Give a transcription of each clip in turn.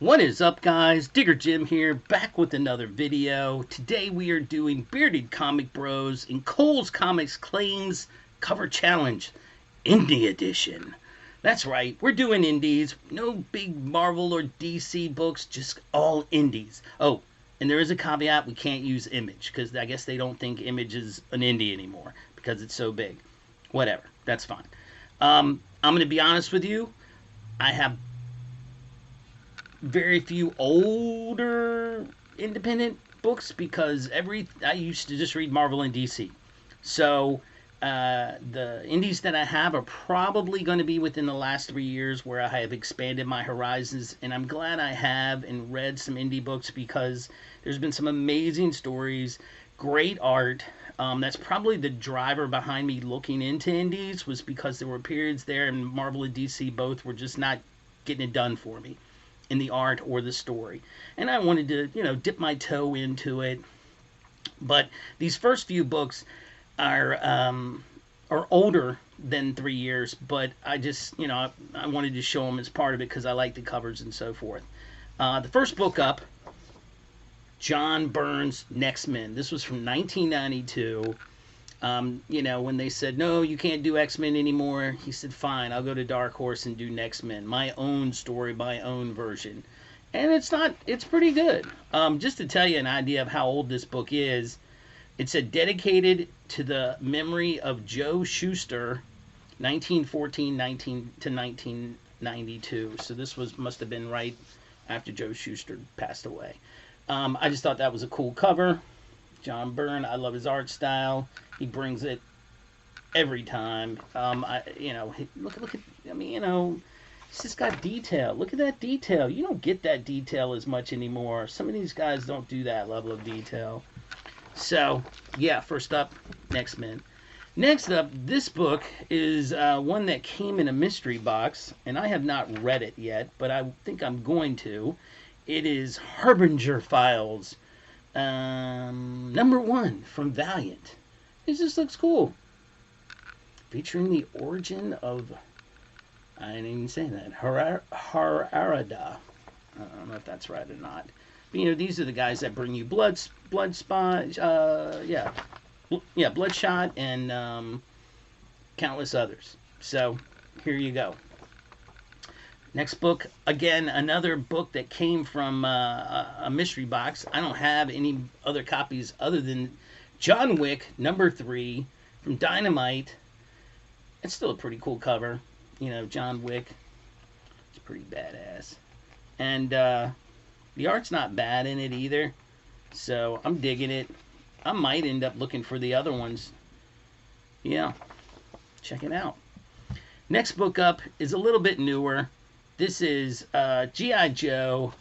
What is up, guys? Digger Jim here, back with another video. Today we are doing Bearded Comic Bros in Cole's Comics Claims Cover Challenge, Indie Edition. That's right, we're doing indies. No big Marvel or DC books, just all indies. Oh, and there is a caveat, we can't use Image, because I guess they don't think Image is an indie anymore, because it's so big. Whatever, that's fine. I'm going to be honest with you, I have very few older independent books because I used to just read Marvel and DC. So the indies that I have are probably going to be within the last 3 years where I have expanded my horizons, and I'm glad I have and read some indie books because there's been some amazing stories, great art. That's probably the driver behind me looking into indies, was because there were periods there and Marvel and DC both were just not getting it done for me in the art or the story, and I wanted to, dip my toe into it. But these first few books are older than 3 years, but I just, I wanted to show them as part of it because I like the covers and so forth. The first book up, John Byrne's Next Men. This was from 1992. When they said, no, you can't do X-Men anymore, he said, fine, I'll go to Dark Horse and do Next Men. My own story, my own version. And it's pretty good. Just to tell you an idea of how old this book is, it said dedicated to the memory of Joe Shuster, 1914 to 1992. So this must have been right after Joe Shuster passed away. I just thought that was a cool cover. John Byrne, I love his art style. He brings it every time. Look at, he's just got detail. Look at that detail. You don't get that detail as much anymore. Some of these guys don't do that level of detail. So, yeah, first up, Next Men. Next up, this book is one that came in a mystery box, and I have not read it yet, but I think I'm going to. It is Harbinger Files. #1 from Valiant. This just looks cool. Featuring the origin of, I didn't even say that, Harada. I don't know if that's right or not. But, these are the guys that bring you Bloodshot, and countless others. So, here you go. Next book, again, another book that came from a mystery box. I don't have any other copies other than John Wick, #3, from Dynamite. It's still a pretty cool cover. John Wick. It's pretty badass. And the art's not bad in it either. So I'm digging it. I might end up looking for the other ones. Yeah, check it out. Next book up is a little bit newer. This is G.I. Joe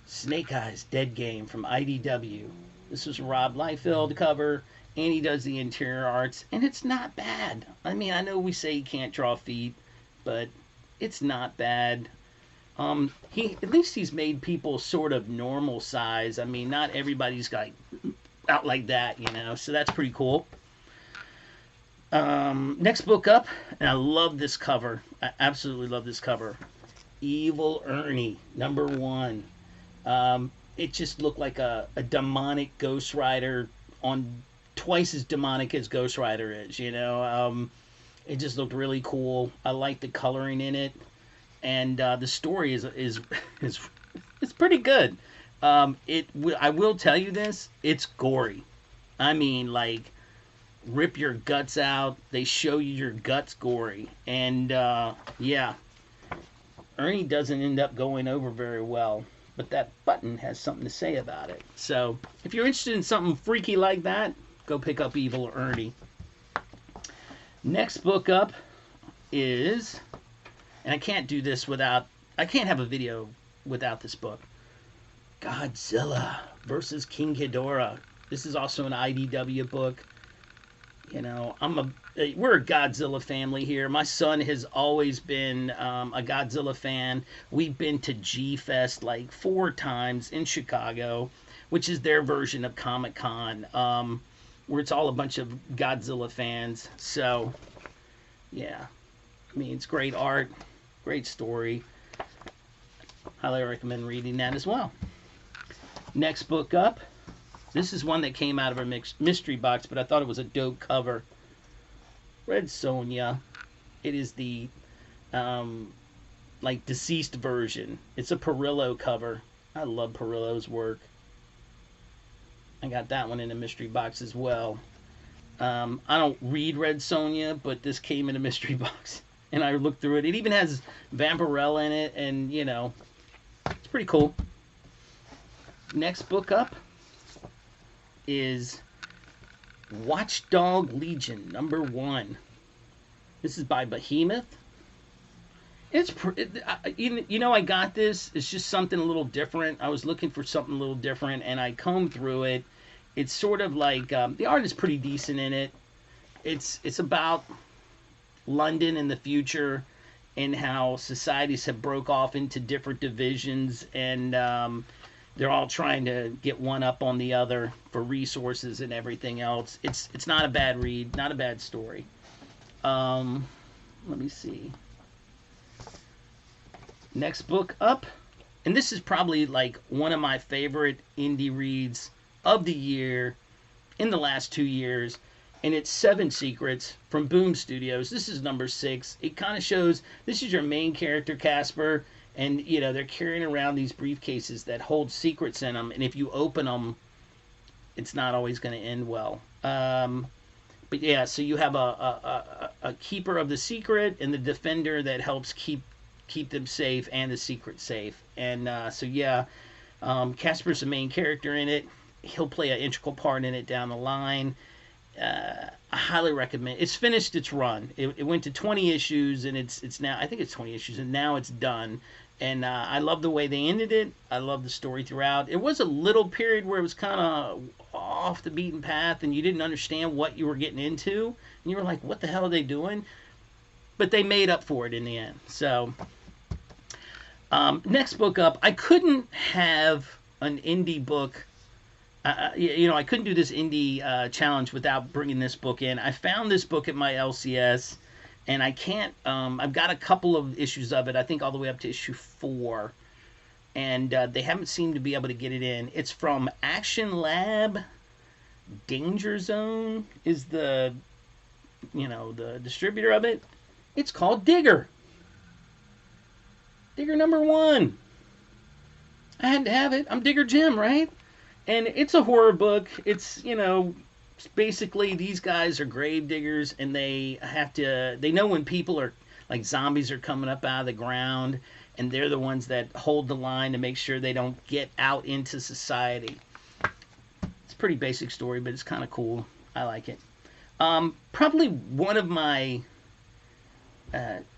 Snake Eyes Dead Game from IDW. This was Rob Liefeld cover, and he does the interior arts, and it's not bad. I mean, I know we say he can't draw feet, but it's not bad. At least he's made people sort of normal size. I mean, not everybody's got out like that, so that's pretty cool. Next book up, and I love this cover. I absolutely love this cover. Evil Ernie, #1. It just looked like a demonic Ghost Rider, on twice as demonic as Ghost Rider is. It just looked really cool. I like the coloring in it, and the story is pretty good. I will tell you this: it's gory. I mean, like, rip your guts out. They show you your guts gory. And, yeah. Ernie doesn't end up going over very well. But that button has something to say about it. So, if you're interested in something freaky like that, go pick up Evil Ernie. Next book up is, and I can't have a video without this book, Godzilla vs. King Ghidorah. This is also an IDW book. We're a Godzilla family here. My son has always been a Godzilla fan. We've been to G-Fest like 4 times in Chicago, which is their version of Comic-Con, where it's all a bunch of Godzilla fans. So, yeah. I mean, it's great art, great story. Highly recommend reading that as well. Next book up. This is one that came out of a mystery box, but I thought it was a dope cover. Red Sonja. It is the like deceased version. It's a Perillo cover. I love Perillo's work. I got that one in a mystery box as well. I don't read Red Sonja, but this came in a mystery box, and I looked through it. It even has Vampirella in it, and you know, it's pretty cool. Next book up is Watchdog Legion #1. This is by Behemoth. It's you know, I got this. It's just something a little different. I was looking for something a little different, and I combed through it. It's sort of like the art is pretty decent in it. It's about London in the future and how societies have broke off into different divisions, and they're all trying to get one up on the other for resources and everything else. It's not a bad read, not a bad story. Let me see. Next book up, and this is probably like one of my favorite indie reads of the year in the last 2 years, and it's 7 Secrets from Boom Studios. This is #6. It kind of shows this is your main character, Casper, and you know they're carrying around these briefcases that hold secrets in them, and if you open them, it's not always going to end well. But yeah, so you have a keeper of the secret and the defender that helps keep them safe and the secret safe. And so yeah, Casper's the main character in it. He'll play an integral part in it down the line. I highly recommend. It's finished its run. It went to 20 issues, and it's now, I think it's 20 issues, and now it's done. And I love the way they ended it. I love the story throughout. It was a little period where it was kind of off the beaten path, and you didn't understand what you were getting into, and you were like, "What the hell are they doing?" But they made up for it in the end. So, next book up, I couldn't have an indie book. You know, I couldn't do this indie challenge without bringing this book in. I found this book at my LCS, and I can't. I've got a couple of issues of it. I think all the way up to issue 4, and they haven't seemed to be able to get it in. It's from Action Lab. Danger Zone is the distributor of it. It's called Digger. Digger #1. I had to have it. I'm Digger Jim, right? And it's a horror book. It's, basically these guys are grave diggers, and they know when people are, like, zombies are coming up out of the ground, and they're the ones that hold the line to make sure they don't get out into society. It's a pretty basic story, but it's kind of cool. I like it. Probably one of my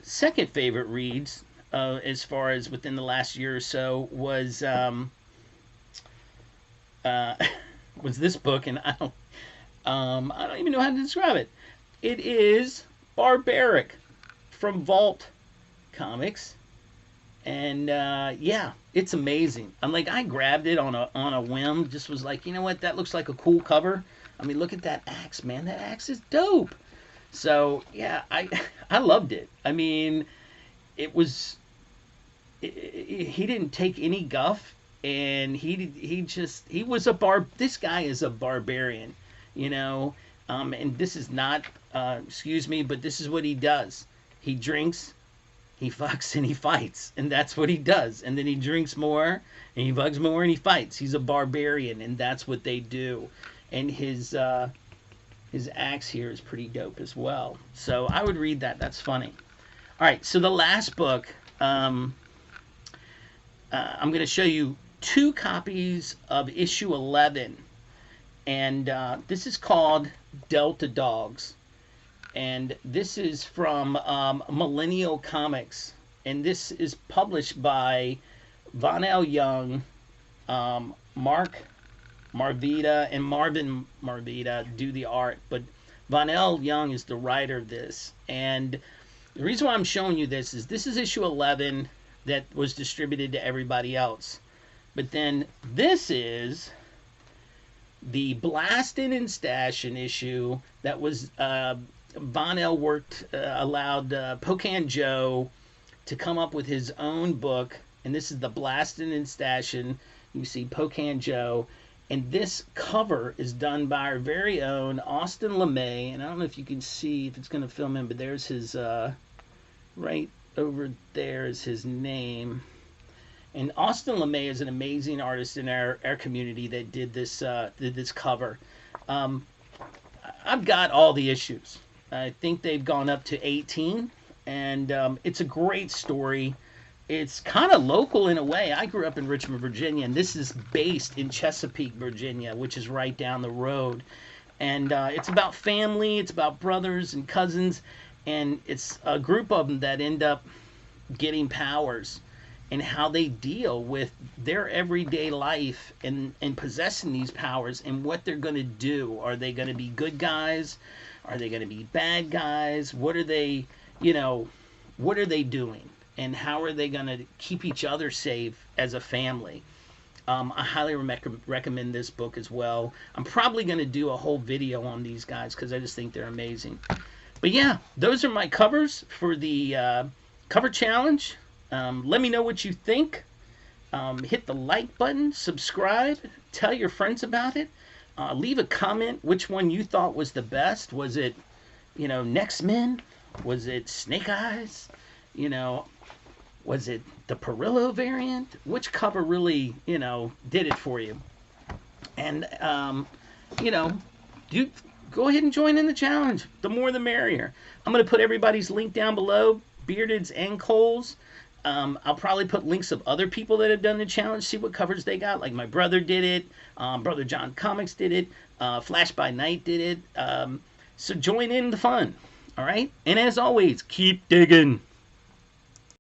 second favorite reads, as far as within the last year or so, was this book, and I don't even know how to describe it. It is Barbaric from Vault Comics, and yeah, it's amazing. I grabbed it on a whim. Just was like, you know what, that looks like a cool cover. I mean, look at that axe, man. That axe is dope. So yeah, I loved it. I mean, it was. He didn't take any guff, and he was this guy is a barbarian, and this is not, excuse me, but this is what he does. He drinks, he fucks, and he fights, and that's what he does. And then he drinks more, and he fucks more, and he fights. He's a barbarian, and that's what they do. And his axe here is pretty dope as well. So I would read that. That's funny. All right, so the last book, I'm going to show you 2 copies of issue 11, and this is called Delta Dogs, and this is from Millennial Comics, and this is published by Vonell Young, Mark Marvita, and Marvin Marvita do the art, but Vonell Young is the writer of this. And the reason why I'm showing you this is issue 11 that was distributed to everybody else. But then this is the Blastin Stashin issue that was Vonell allowed Pocan Joe to come up with his own book and this is the Blastin Stashin. You see Pocan Joe. And this cover is done by our very own Austin LeMay. And I don't know if you can see if it's going to film him, but there's his, right over there is his name. And Austin LeMay is an amazing artist in our community that did this cover. I've got all the issues. I think they've gone up to 18. And it's a great story. It's kind of local in a way. I grew up in Richmond, Virginia, and this is based in Chesapeake, Virginia, which is right down the road. And it's about family, it's about brothers and cousins, and it's a group of them that end up getting powers and how they deal with their everyday life and possessing these powers and what they're going to do. Are they going to be good guys? Are they going to be bad guys? What are they, what are they doing? And how are they going to keep each other safe as a family? I highly recommend this book as well. I'm probably going to do a whole video on these guys because I just think they're amazing. But yeah, those are my covers for the cover challenge. Let me know what you think. Hit the like button, subscribe, tell your friends about it. Leave a comment which one you thought was the best. Was it, Next Men? Was it Snake Eyes? Was it the Perillo variant? Which cover really, did it for you? And, go ahead and join in the challenge. The more the merrier. I'm going to put everybody's link down below, Bearded's and Cole's. I'll probably put links of other people that have done the challenge, see what covers they got. Like my brother did it, BrotherJohnComics did it, Flash by Night did it. So join in the fun, all right? And as always, keep digging.